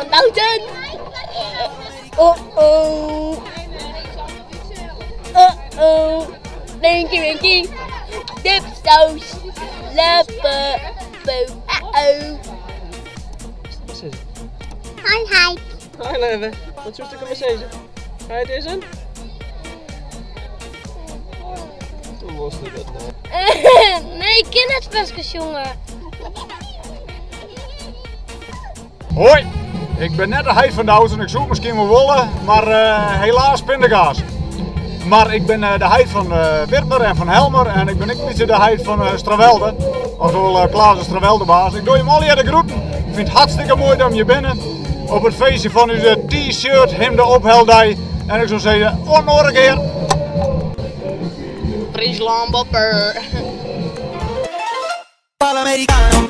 van Louten. Oh. Winky winky. Dipsaus. Leppen. Wat is het? Hi. Hi leven. Wat zoest ik om eens deze? Ga je deze in? Hoe was dat nou? Nee, ik ken het best, jongen. Hoi, ik ben net de heid van de auto en ik zoek misschien wel wollen, maar helaas pindakaas. Maar ik ben de heid van Witmer en van Helmer en ik ben ook niet de heid van Strawelde. Oftewel Klaas de Strawelde-baas. Ik doe je Molly de groeten. Ik vind het hartstikke mooi dat je binnen op het feestje van uw t-shirt, hemde opheldij. En ik zou zeggen, nog een keer. Friesland Bopper. Panamericano.